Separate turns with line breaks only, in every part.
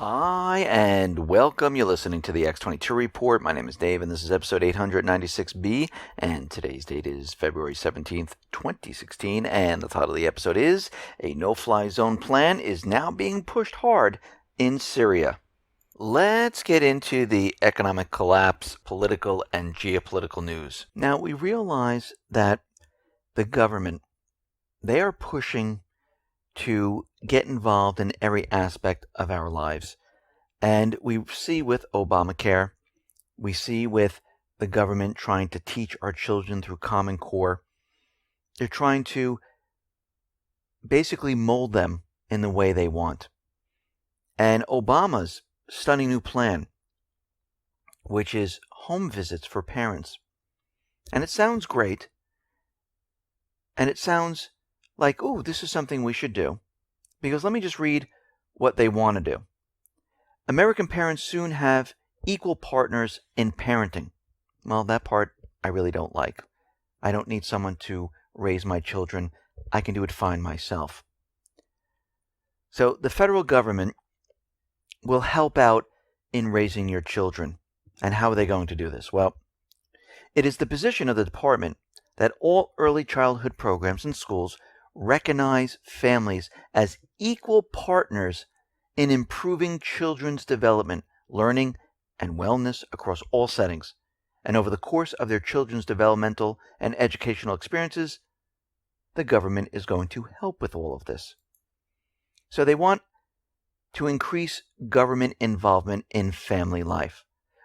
Hi, and welcome. You're listening to the X22 Report. My name is Dave, and this is episode 896B, and today's date is February 17th, 2016, and the title of the episode is, A No-Fly Zone Plan is Now Being Pushed Hard in Syria. Let's get into the economic collapse, political, and geopolitical news. Now, we realize that the government, they are pushing to get involved in every aspect of our lives. And we see with Obamacare, we see with the government trying to teach our children through Common Core. They're trying to basically mold them in the way they want. And Obama's stunning new plan, which is home visits for parents. And it sounds great. And it sounds like, oh, this is something we should do. Because let me just read what they want to do. American parents soon have equal partners in parenting. Well, that part I really don't like. I don't need someone to raise my children. I can do it fine myself. So the federal government will help out in raising your children. And how are they going to do this? Well, it is the position of the department that all early childhood programs in schools recognize families as equal partners in improving children's development, learning, and wellness across all settings. And over the course of their children's developmental and educational experiences, the government is going to help with all of this. So they want to increase government involvement in family life.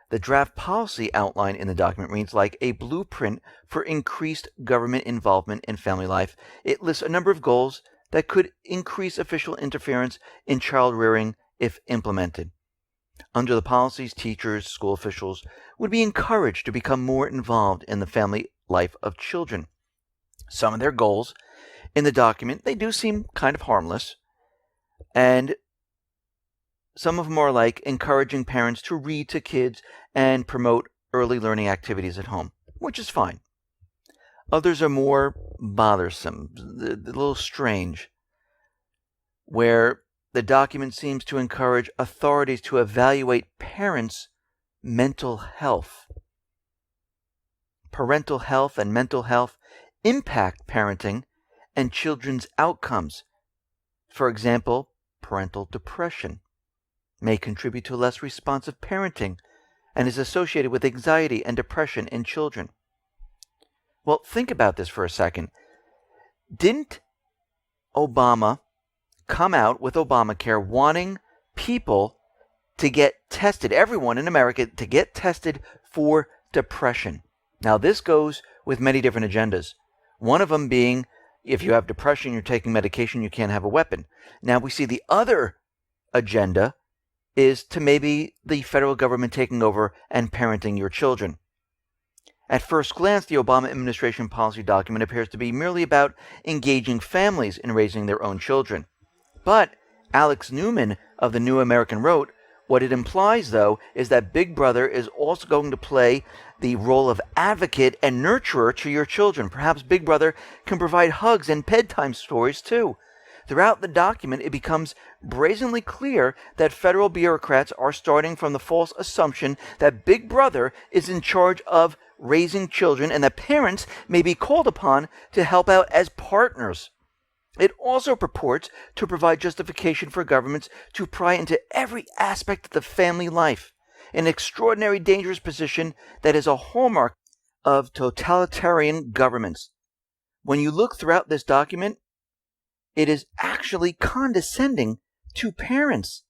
The draft policy outline in the document reads like a blueprint for increased government involvement in family life. It lists a number of goals that could increase official interference in child rearing if implemented. Under the policies, teachers, school officials would be encouraged to become more involved in the family life of children. Some of their goals in the document, they do seem kind of harmless, and some of them are like encouraging parents to read to kids and promote early learning activities at home, which is fine. Others are more bothersome, a little strange, where the document seems to encourage authorities to evaluate parents' mental health. Parental health and mental health impact parenting and children's outcomes. For example, parental depression may contribute to less responsive parenting and is associated with anxiety and depression in children. Well, think about this for a second. Didn't Obama come out with Obamacare wanting people to get tested, everyone in America to get tested for depression? Now, this goes with many different agendas. One of them being, if you have depression, you're taking medication, you can't have a weapon. Now, we see the other agenda is to maybe the federal government taking over and parenting your children. At first glance, the Obama administration policy document appears to be merely about engaging families in raising their own children. But Alex Newman of the New American wrote, what it implies, though, is that Big Brother is also going to play the role of advocate and nurturer to your children. Perhaps Big Brother can provide hugs and bedtime stories, too. Throughout the document, it becomes brazenly clear that federal bureaucrats are starting from the false assumption that Big Brother is in charge of raising children and that parents may be called upon to help out as partners. It also purports to provide justification for governments to pry into every aspect of the family life, an extraordinary dangerous position that is a hallmark of totalitarian governments. When you look throughout this document, it is actually condescending to parents,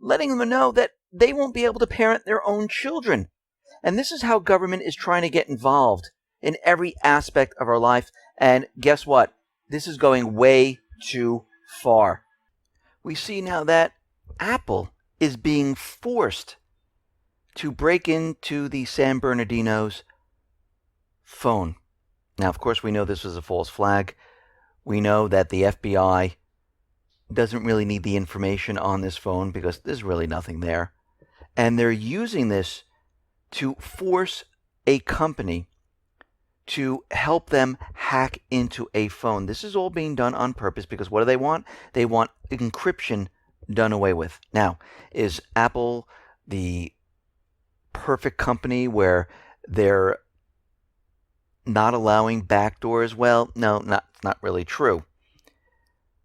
letting them know that they won't be able to parent their own children. And this is how government is trying to get involved in every aspect of our life. And guess what? This is going way too far. We see now that Apple is being forced to break into the San Bernardino's phone. Now, of course, we know this was a false flag. We know that the FBI doesn't really need the information on this phone because there's really nothing there. And they're using this to force a company to help them hack into a phone. This is all being done on purpose because what do they want? They want encryption done away with. Now, is Apple the perfect company where they're not allowing backdoors? Well, no, not really true.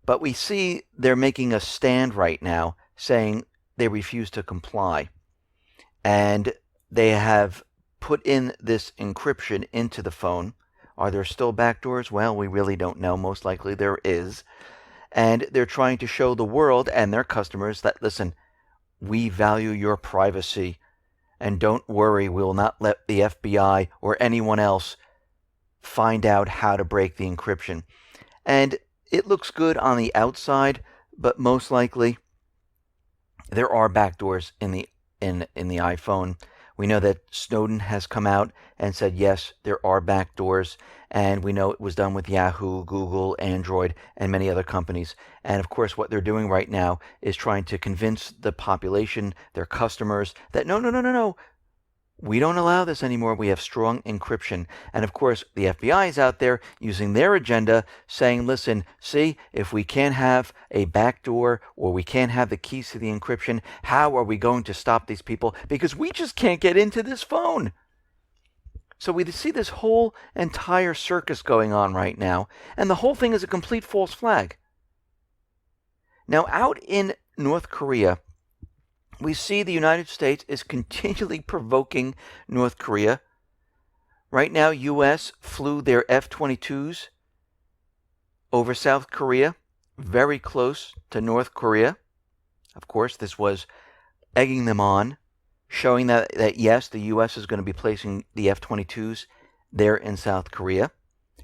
But we see they're making a stand right now saying they refuse to comply. And they have put in this encryption into the phone. Are there still backdoors? Well, we really don't know. Most likely there is. And they're trying to show the world and their customers that, listen, we value your privacy. And don't worry, we will not let the FBI or anyone else find out how to break the encryption. And it looks good on the outside, but most likely there are backdoors in the iPhone. We know that Snowden has come out and said, yes, there are backdoors, and we know it was done with Yahoo, Google, Android, and many other companies. And of course, what they're doing right now is trying to convince the population, their customers, that no, we don't allow this anymore. We have strong encryption. And of course, the FBI is out there using their agenda saying, listen, see, if we can't have a backdoor or we can't have the keys to the encryption, how are we going to stop these people? Because we just can't get into this phone. So we see this whole entire circus going on right now. And the whole thing is a complete false flag. Now, out in North Korea, we see the United States is continually provoking North Korea. Right now, U.S. flew their F-22s over South Korea, very close to North Korea. Of course, this was egging them on, showing that yes, the U.S. is going to be placing the F-22s there in South Korea.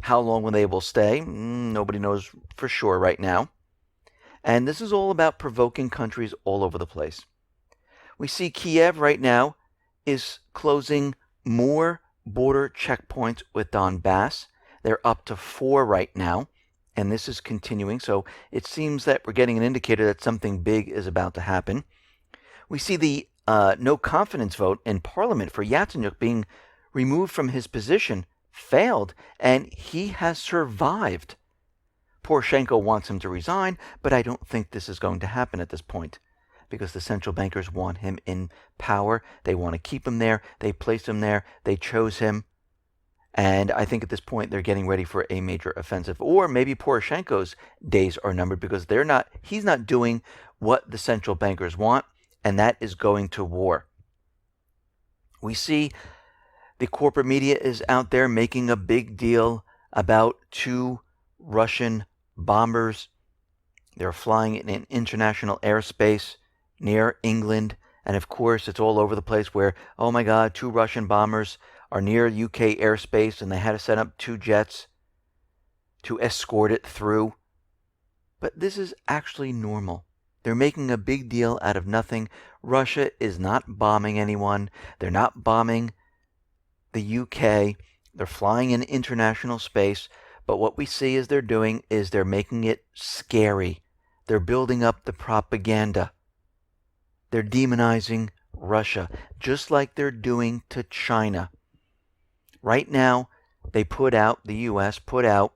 How long they will stay, nobody knows for sure right now. And this is all about provoking countries all over the place. We see Kiev right now is closing more border checkpoints with Donbass. They're up to 4 right now, and this is continuing. So it seems that we're getting an indicator that something big is about to happen. We see the no confidence vote in Parliament for Yatsenyuk being removed from his position failed, and he has survived. Poroshenko wants him to resign, but I don't think this is going to happen at this point, because the central bankers want him in power. They want to keep him there. They placed him there. They chose him. And I think at this point they're getting ready for a major offensive. Or maybe Poroshenko's days are numbered because he's not doing what the central bankers want, and that is going to war. We see the corporate media is out there making a big deal about 2 Russian bombers. They're flying in international airspace near England, and of course it's all over the place where, oh my God, 2 Russian bombers are near UK airspace and they had to set up 2 jets to escort it through. But this is actually normal. They're making a big deal out of nothing. Russia is not bombing anyone. They're not bombing the UK. They're flying in international space. But what we see is they're making it scary. They're building up the propaganda. They're demonizing Russia, just like they're doing to China. Right now, the U.S. put out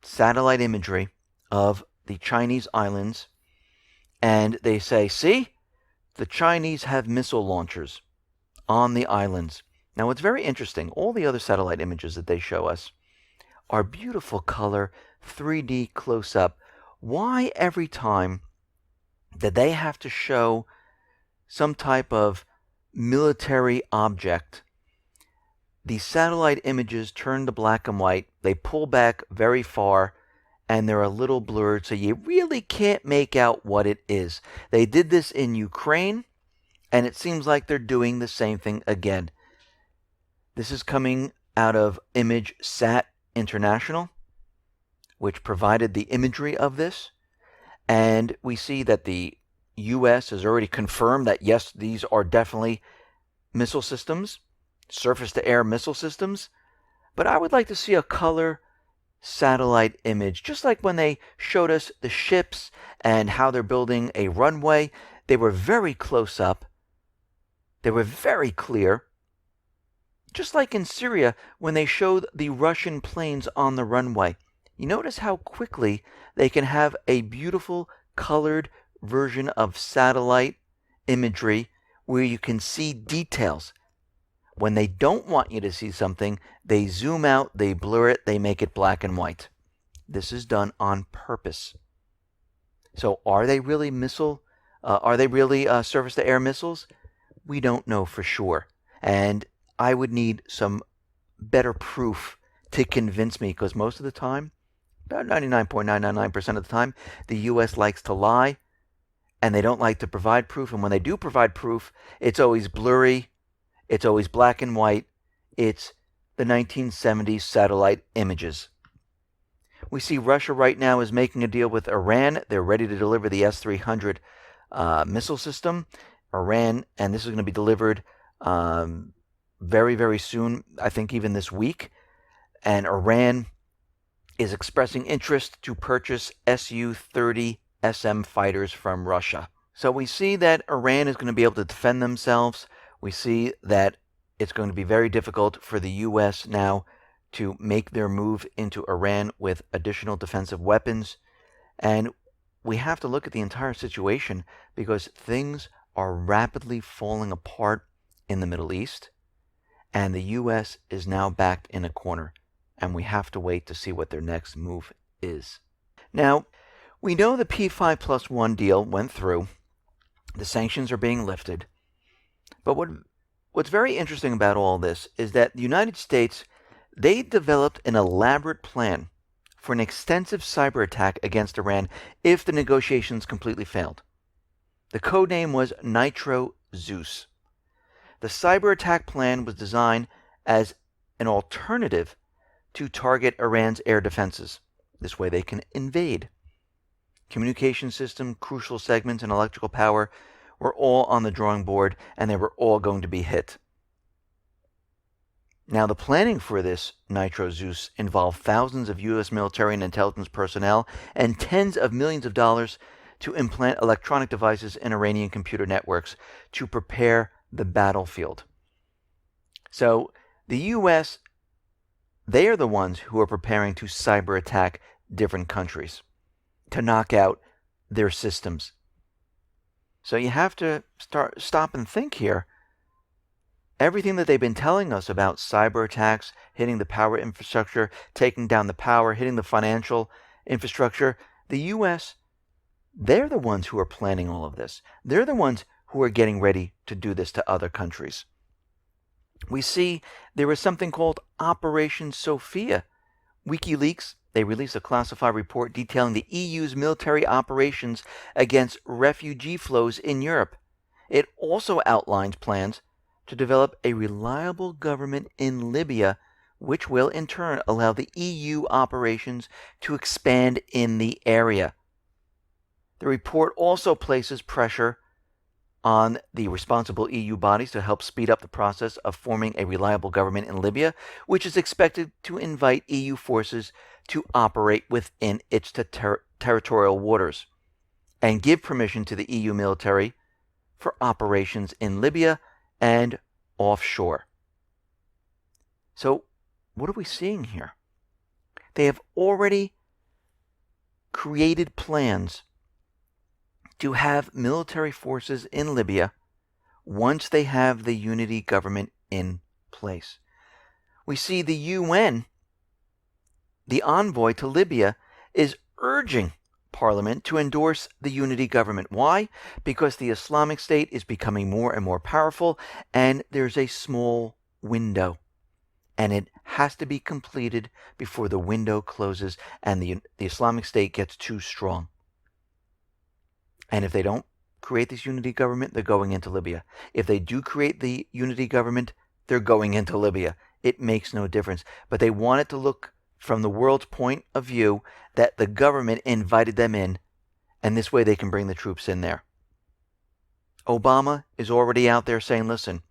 satellite imagery of the Chinese islands, and they say, see, the Chinese have missile launchers on the islands. Now, it's very interesting. All the other satellite images that they show us are beautiful color, 3D close-up. Why every time that they have to show some type of military object, the satellite images turn to black and white, they pull back very far, and they're a little blurred, so you really can't make out what it is. They did this in Ukraine, and it seems like they're doing the same thing again. This is coming out of ImageSat International, which provided the imagery of this. And we see that the U.S. has already confirmed that, yes, these are definitely missile systems, surface-to-air missile systems. But I would like to see a color satellite image, just like when they showed us the ships and how they're building a runway. They were very close up. They were very clear. Just like in Syria when they showed the Russian planes on the runway. You notice how quickly they can have a beautiful colored version of satellite imagery where you can see details. When they don't want you to see something, they zoom out, they blur it, they make it black and white. This is done on purpose. So are they really surface-to-air missiles? We don't know for sure. And I would need some better proof to convince me, because most of the time, about 99.999% of the time, the U.S. likes to lie, and they don't like to provide proof. And when they do provide proof, it's always blurry, it's always black and white, it's the 1970s satellite images. We see Russia right now is making a deal with Iran. They're ready to deliver the S-300 missile system. Iran, and this is going to be delivered very, very soon, I think even this week. And Iran is expressing interest to purchase Su-30 SM fighters from Russia. So we see that Iran is going to be able to defend themselves. We see that it's going to be very difficult for the U.S. now to make their move into Iran with additional defensive weapons. And we have to look at the entire situation because things are rapidly falling apart in the Middle East, and the U.S. is now backed in a corner, and we have to wait to see what their next move is. Now, we know the P5+1 deal went through. The sanctions are being lifted. But what's very interesting about all this is that the United States, they developed an elaborate plan for an extensive cyber attack against Iran if the negotiations completely failed. The code name was Nitro Zeus. The cyber attack plan was designed as an alternative to target Iran's air defenses. This way they can invade. Communication system, crucial segments, and electrical power were all on the drawing board, and they were all going to be hit. Now, the planning for this Nitro Zeus involved thousands of U.S. military and intelligence personnel and tens of millions of dollars to implant electronic devices in Iranian computer networks to prepare the battlefield. So the U.S., they are the ones who are preparing to cyber attack different countries to knock out their systems. So you have to stop and think here. Everything that they've been telling us about cyber attacks, hitting the power infrastructure, taking down the power, hitting the financial infrastructure, the U.S., they're the ones who are planning all of this. They're the ones who are getting ready to do this to other countries. We see there is something called Operation Sophia. WikiLeaks, they released a classified report detailing the EU's military operations against refugee flows in Europe. It also outlines plans to develop a reliable government in Libya, which will in turn allow the EU operations to expand in the area. The report also places pressure on the responsible EU bodies to help speed up the process of forming a reliable government in Libya, which is expected to invite EU forces to operate within its territorial waters and give permission to the EU military for operations in Libya and offshore. So, what are we seeing here? They have already created plans to have military forces in Libya once they have the unity government in place. We see the UN, the envoy to Libya, is urging Parliament to endorse the unity government. Why? Because the Islamic State is becoming more and more powerful, and there's a small window. And it has to be completed before the window closes and the Islamic State gets too strong. And if they don't create this unity government, they're going into Libya. If they do create the unity government, they're going into Libya. It makes no difference. But they want it to look from the world's point of view that the government invited them in, and this way they can bring the troops in there. Obama is already out there saying, listen,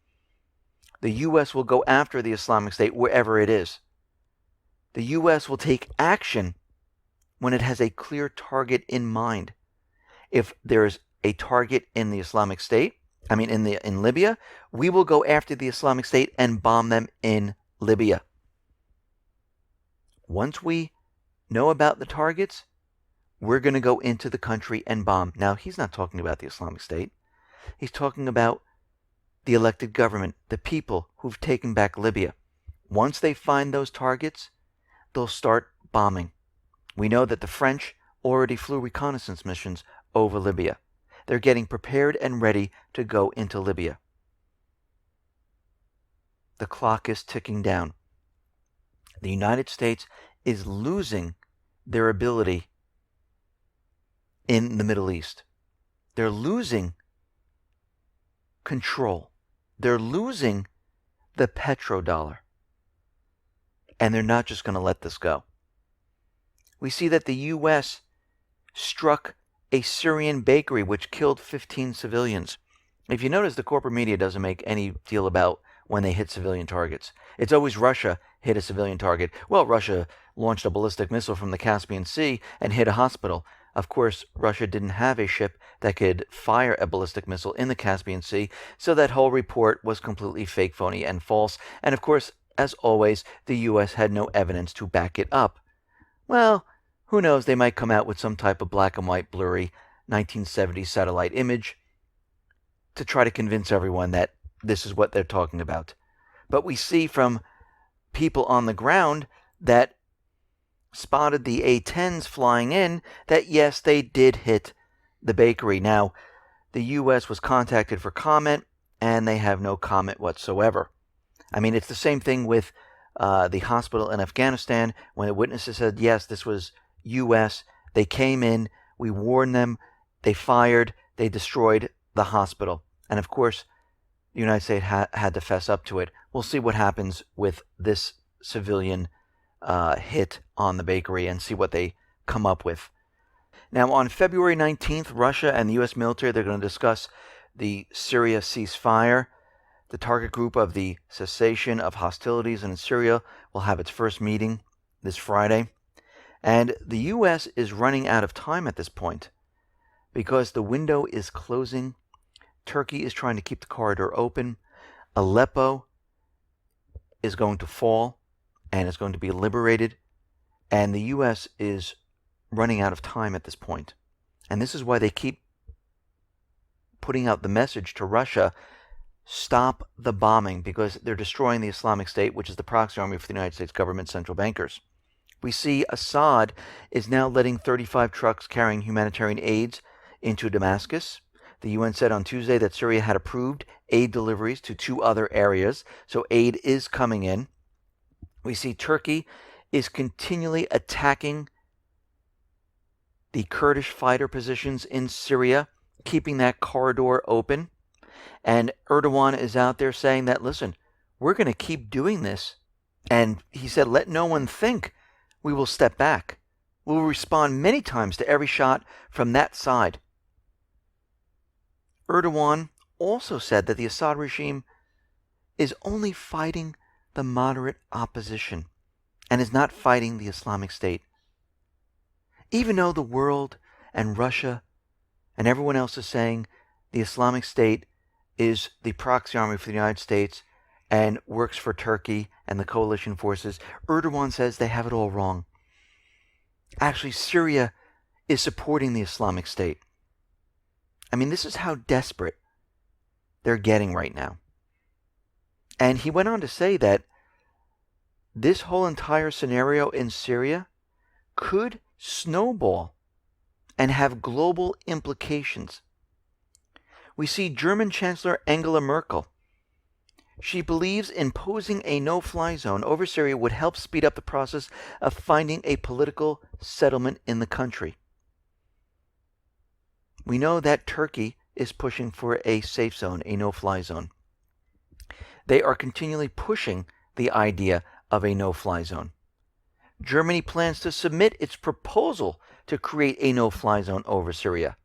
the U.S. will go after the Islamic State wherever it is. The U.S. will take action when it has a clear target in mind. If there's a target in the Islamic State, in Libya, we will go after the Islamic State and bomb them in Libya. Once we know about the targets, we're going to go into the country and bomb. Now, he's not talking about the Islamic State. He's talking about the elected government, the people who've taken back Libya. Once they find those targets, they'll start bombing. We know that the French already flew reconnaissance missions over Libya. They're getting prepared and ready to go into Libya. The clock is ticking down. The United States is losing their ability in the Middle East. They're losing control. They're losing the petrodollar. And they're not just going to let this go. We see that the U.S. struck a Syrian bakery which killed 15 civilians. If you notice, the corporate media doesn't make any deal about when they hit civilian targets. It's always Russia hit a civilian target. Well, Russia launched a ballistic missile from the Caspian Sea and hit a hospital. Of course, Russia didn't have a ship that could fire a ballistic missile in the Caspian Sea, so that whole report was completely fake, phony, and false. And of course, as always, the U.S. had no evidence to back it up. Well, who knows, they might come out with some type of black and white blurry 1970s satellite image to try to convince everyone that this is what they're talking about. But we see from people on the ground that spotted the A-10s flying in that yes, they did hit the bakery. Now, the U.S. was contacted for comment, and they have no comment whatsoever. I mean, it's the same thing with the hospital in Afghanistan when the witnesses said, yes, this was U.S. They came in, we warned them, they fired, they destroyed the hospital. And of course, the United States had to fess up to it. We'll see what happens with this civilian hit on the bakery and see what they come up with. Now, on February 19th, Russia and the U.S. military, they're going to discuss the Syria ceasefire. The target group of the cessation of hostilities in Syria will have its first meeting this Friday. And the U.S. is running out of time at this point because the window is closing. Turkey is trying to keep the corridor open. Aleppo is going to fall and is going to be liberated. And the U.S. is running out of time at this point. And this is why they keep putting out the message to Russia, stop the bombing, because they're destroying the Islamic State, which is the proxy army for the United States government central bankers. We see Assad is now letting 35 trucks carrying humanitarian aids into Damascus. The UN said on Tuesday that Syria had approved aid deliveries to 2 other areas, so aid is coming in. We see Turkey is continually attacking the Kurdish fighter positions in Syria, keeping that corridor open. And Erdogan is out there saying that, listen, we're going to keep doing this. And he said, let no one think we will step back. We will respond many times to every shot from that side. Erdogan also said that the Assad regime is only fighting the moderate opposition and is not fighting the Islamic State. Even though the world and Russia and everyone else is saying the Islamic State is the proxy army for the United States and works for Turkey and the coalition forces, Erdogan says they have it all wrong. Actually, Syria is supporting the Islamic State. I mean, this is how desperate they're getting right now. And he went on to say that this whole entire scenario in Syria could snowball and have global implications. We see German Chancellor Angela Merkel. She believes imposing a no-fly zone over Syria would help speed up the process of finding a political settlement in the country. We know that Turkey is pushing for a safe zone, a no-fly zone. They are continually pushing the idea of a no-fly zone. Germany plans to submit its proposal to create a no-fly zone over Syria.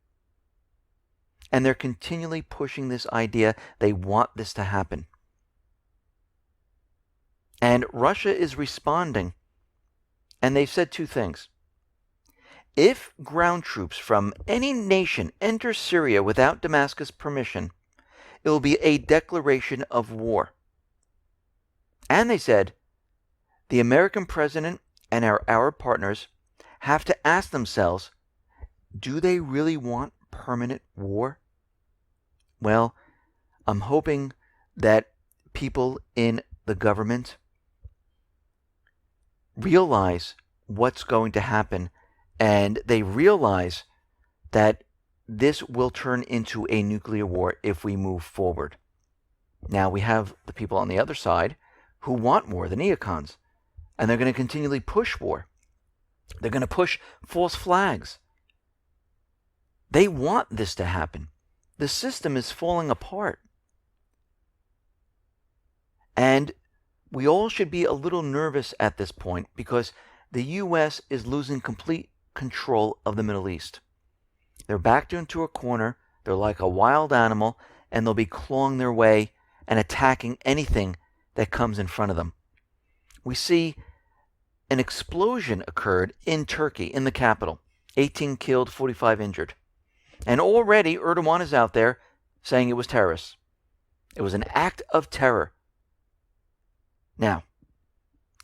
And they're continually pushing this idea. They want this to happen. And Russia is responding. And they've said 2 things. If ground troops from any nation enter Syria without Damascus' permission, it will be a declaration of war. And they said, the American president and our Arab partners have to ask themselves do they really want permanent war? Well, I'm hoping that people in the government realize what's going to happen, and they realize that this will turn into a nuclear war if we move forward. Now, we have the people on the other side who want war, the neocons, and they're going to continually push war. They're going to push false flags. They want this to happen. The system is falling apart. And we all should be a little nervous at this point because the U.S. is losing complete control of the Middle East. They're backed into a corner. They're like a wild animal, and they'll be clawing their way and attacking anything that comes in front of them. We see an explosion occurred in Turkey, in the capital. 18 killed, 45 injured. And already Erdogan is out there saying it was terrorists. It was an act of terror. Now,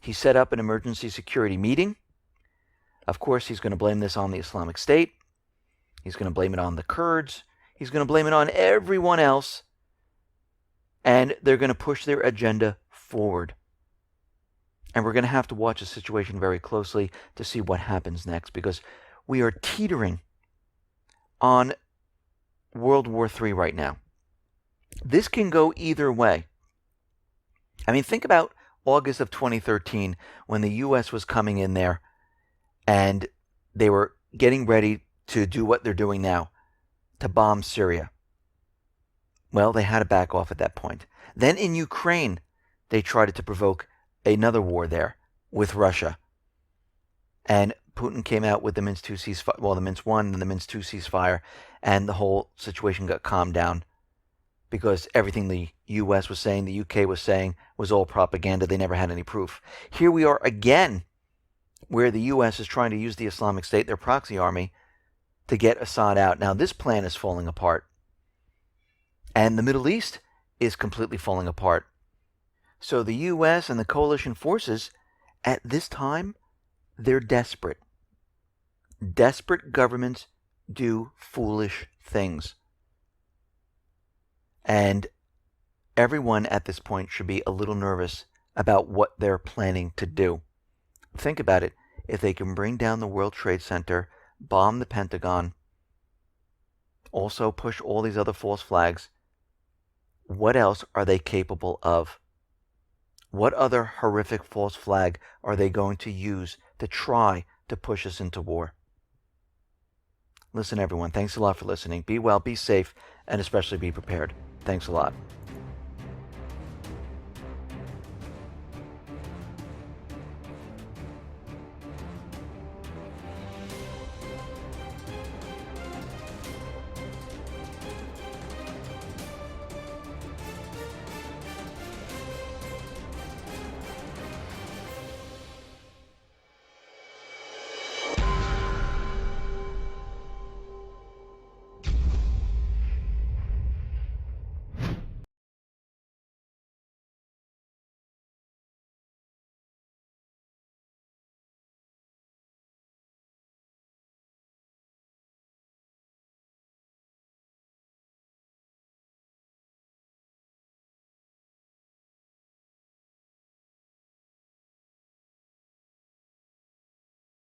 he set up an emergency security meeting. Of course, he's going to blame this on the Islamic State. He's going to blame it on the Kurds. He's going to blame it on everyone else. And they're going to push their agenda forward. And we're going to have to watch the situation very closely to see what happens next, because we are teetering on World War III right now. This can go either way. I mean, think about August of 2013 when the U.S. was coming in there and they were getting ready to do what they're doing now, to bomb Syria. Well, they had to back off at that point. Then in Ukraine, they tried to provoke another war there with Russia. And Putin came out with the Minsk 2 ceasefire, well, the Minsk 1 and the Minsk 2 ceasefire, and the whole situation got calmed down because everything the U.S. was saying, the U.K. was saying, was all propaganda. They never had any proof. Here we are again, where the U.S. is trying to use the Islamic State, their proxy army, to get Assad out. Now, this plan is falling apart. And the Middle East is completely falling apart. So the U.S. and the coalition forces, at this time, they're desperate. Desperate governments do foolish things. And everyone at this point should be a little nervous about what they're planning to do. Think about it. If they can bring down the World Trade Center, bomb the Pentagon, also push all these other false flags, what else are they capable of? What other horrific false flag are they going to use to try to push us into war? Listen, everyone, thanks a lot for listening. Be well, be safe, and especially be prepared. Thanks a lot.